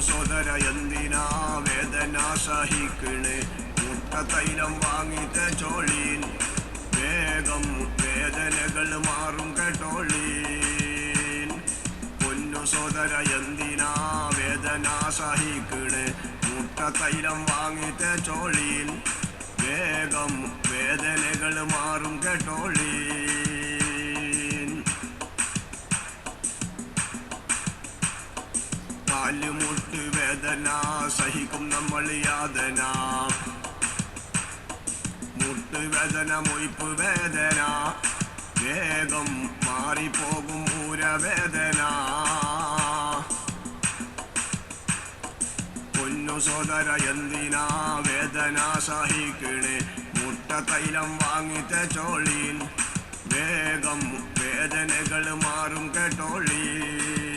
സോദര എന്തിനാ വേദന സഹിക്കണ് മുട്ടത്തൈലം വാങ്ങി തേച്ചോളീൻ വേഗം വേദനകൾ മാറും കേട്ടോളീൻ പൊന്നു സോദര എന്തിനാ വേദന സഹിക്കണ് മുട്ടത്തൈലം വാങ്ങി തേച്ചോളീൻ വേഗം വേദനകൾ മാറും കേട്ടോളീൻ കാലുമുട്ട് വേദന സഹിക്കും നമ്മൾ യാതന മുട്ടുവേദന മൊയ്പ്പ് വേദന വേഗം മാറിപ്പോകും ഊരവേദന പൊന്നു സോദര എന്തിനാ വേദന സഹിക്കണേ മുട്ടത്തൈലം വാങ്ങി തേച്ചോളീൻ വേഗം വേദനകൾ മാറും കേട്ടോളീൻ